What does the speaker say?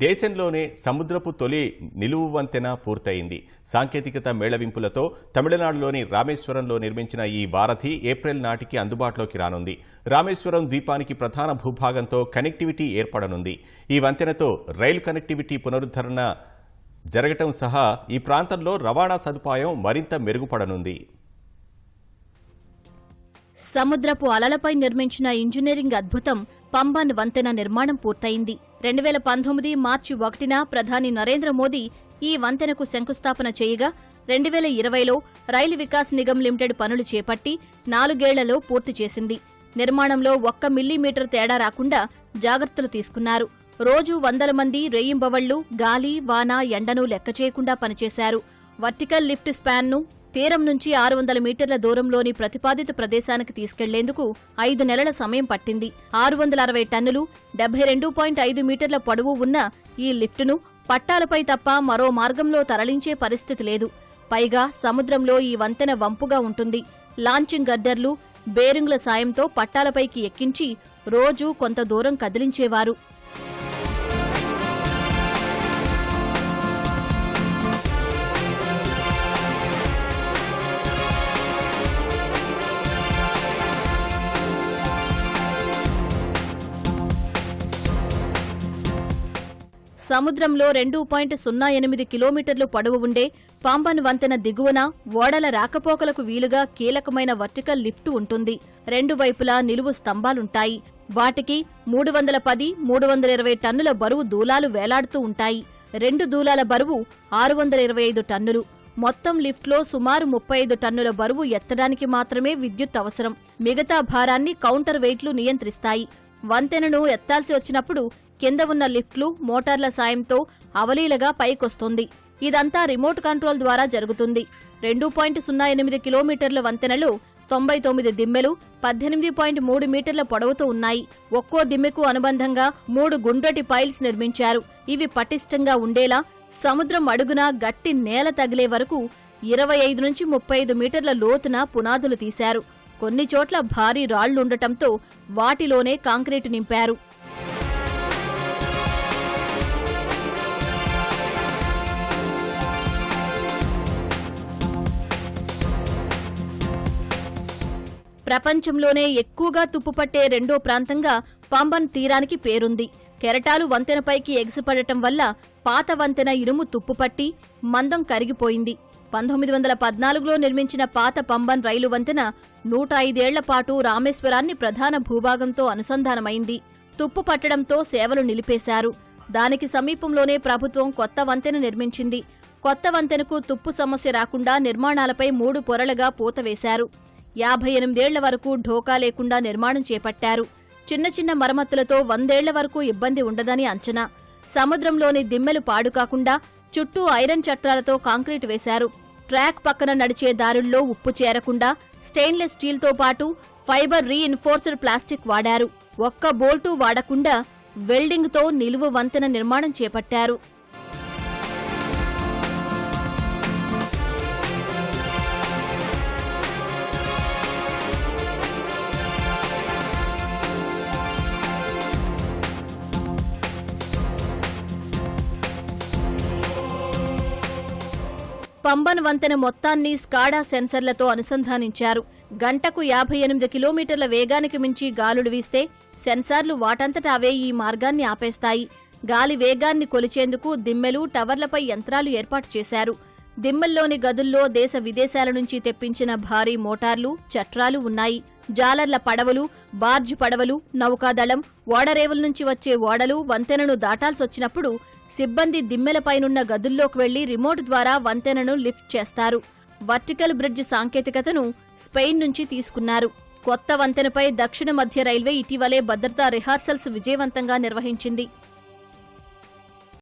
దేశంలోనే సముద్రపు తొలి నిలువు వంతెన పూర్తయింది. సాంకేతికత మేళవింపులతో తమిళనాడులోని రామేశ్వరంలో నిర్మించిన ఈ వారధి ఏప్రిల్ నాటికి అందుబాటులోకి రానుంది. రామేశ్వరం ద్వీపానికి ప్రధాన భూభాగంతో కనెక్టివిటీ ఏర్పడనుంది. ఈ వంతెనతో రైలు కనెక్టివిటీ పునరుద్ధరణ జరగటం సహా ఈ ప్రాంతంలో రవాణా సదుపాయం మరింత మెరుగుపడనుంది. సముద్రపు అలలపై నిర్మించిన ఇంజనీరింగ్ అద్భుతం పంబన్ వంతెన నిర్మాణం పూర్తయింది. 2019 మార్చి 1న ప్రధాని నరేంద్ర మోదీ ఈ వంతెనకు శంకుస్థాపన చేయగా 2020లో రైలు వికాస్ నిగమ్ లిమిటెడ్ పనులు చేపట్టి 4 ఏళ్లలో పూర్తి చేసింది. నిర్మాణంలో 1 మిల్లీమీటర్ తేడా రాకుండా జాగ్రత్తలు తీసుకున్నారు. రోజు 100 మంది రేయింబవళ్లు గాలి, వాన, ఎండను లెక్క చేయకుండా పనిచేశారు. వర్టికల్ లిఫ్ట్ స్పాన్ను తీరం నుంచి 600 మీటర్ల దూరంలోని ప్రతిపాదిత ప్రదేశానికి తీసుకెళ్లేందుకు 5 నెలల సమయం పట్టింది. 660 టన్నులు 72.5 మీటర్ల పొడవు ఉన్న ఈ లిఫ్టును పట్టాలపై తప్ప మరో మార్గంలో తరలించే పరిస్థితి లేదు. పైగా సముద్రంలో ఈ వంతెన వంపుగా ఉంటుంది. లాంచింగ్ గద్దర్లు, బేరింగ్ల సాయంతో పట్టాలపైకి ఎక్కించి రోజూ కొంత దూరం కదిలించేవారు. సముద్రంలో 2.08 కిలోమీటర్లు పొడవు ఉండే పంబన్ వంతెన దిగువన ఓడల రాకపోకలకు వీలుగా కీలకమైన వర్టికల్ లిఫ్టు ఉంటుంది. 2 వైపులా నిలువు స్తంభాలుంటాయి. వాటికి 310, 320 టన్నుల బరువు దూలాలు వేలాడుతూ ఉంటాయి. 2 దూలాల బరువు 625 టన్నులు. మొత్తం లిఫ్ట్లో సుమారు 35 టన్నుల బరువు ఎత్తడానికి మాత్రమే విద్యుత్ అవసరం. మిగతా భారాన్ని కౌంటర్ వెయిట్లు నియంత్రిస్తాయి. వంతెనను ఎత్తాల్సి వచ్చినప్పుడు కింద ఉన్న లిఫ్ట్లు, మోటార్ల సాయంతో అవలీలగా పైకొస్తుంది. ఇదంతా రిమోట్ కంట్రోల్ ద్వారా జరుగుతుంది. 2.08 కిలోమీటర్ల వంతెనలో 99 దిమ్మెలు 18.3 మీటర్ల పొడవుతో ఉన్నాయి. ఒక్కో దిమ్మెకు అనుబంధంగా 3 గుండ్రటి పైల్స్ నిర్మించారు. ఇవి పటిష్టంగా ఉండేలా సముద్రం అడుగున గట్టి నేల తగిలే వరకు 25 నుంచి 35 మీటర్ల లోతున పునాదులు తీశారు. కొన్ని చోట్ల భారీ రాళ్లుండటంతో వాటిలోనే కాంక్రీటు నింపారు. ప్రపంచంలోనే ఎక్కువగా తుప్పుపట్టే రెండో ప్రాంతంగా పంబన్ తీరానికి పేరుంది. కెరటాలు వంతెనపైకి ఎగిసిపడటం వల్ల పాత వంతెన ఇనుము తుప్పుపట్టి మందం కరిగిపోయింది. 1914లో నిర్మించిన పాత పంబన్ రైలు వంతెన 105 ఏళ్ల పాటు రామేశ్వరాన్ని ప్రధాన భూభాగంతో అనుసంధానమైంది. తుప్పు పట్టడంతో సేవలు నిలిపేశారు. దానికి సమీపంలోనే ప్రభుత్వం కొత్త వంతెన నిర్మించింది. కొత్త వంతెనకు తుప్పు సమస్య రాకుండా నిర్మాణాలపై 3 పొరలుగా పూత వేశారు. 58 ఏళ్ల వరకు ఢోకా లేకుండా నిర్మాణం చేపట్టారు. చిన్న చిన్న మరమ్మతులతో 100 ఏళ్ల వరకు ఇబ్బంది ఉండదని అంచనా. సముద్రంలోని దిమ్మెలు పాడుకాకుండా చుట్టూ ఐరన్ చట్రాలతో కాంక్రీట్ వేశారు. ట్రాక్ పక్కన నడిచే దారుల్లో ఉప్పు చేరకుండా స్టెయిన్లెస్ స్టీల్తో పాటు ఫైబర్ రీఇన్ఫోర్స్డ్ ప్లాస్టిక్ వాడారు. ఒక్క బోల్టు వాడకుండా వెల్డింగ్తో నిలువు వంతెన నిర్మాణం చేపట్టారు. పంబన్ వంతెన మొత్తాన్ని స్కాడా సెన్సర్లతో అనుసంధానించారు. గంటకు 58 కిలోమీటర్ల వేగానికి మించి గాలులు వీస్తే సెన్సార్లు వాటంతట అవే ఈ మార్గాన్ని ఆపేస్తాయి. గాలి వేగాన్ని కొలిచేందుకు దిమ్మెలు, టవర్లపై యంత్రాలు ఏర్పాటు చేశారు. దిమ్మెల్లోని గదుల్లో దేశ విదేశాల నుంచి తెప్పించిన భారీ మోటార్లు, చట్రాలు ఉన్నాయి. జాలర్ల పడవలు, బార్జ్ పడవలు, నౌకాదళం, ఓడరేవుల నుంచి వచ్చే ఓడలు వంతెనను దాటాల్సొచ్చినప్పుడు సిబ్బంది దిమ్మెలపైనున్న గదుల్లోకి వెళ్లి రిమోట్ ద్వారా వంతెనను లిఫ్ట్ చేస్తారు. వర్టికల్ బ్రిడ్జ్ సాంకేతికతను స్పెయిన్ నుంచి తీసుకున్నారు. కొత్త వంతెనపై దక్షిణ మధ్య రైల్వే ఇటీవలే భద్రతా రిహార్సల్స్ విజయవంతంగా నిర్వహించింది.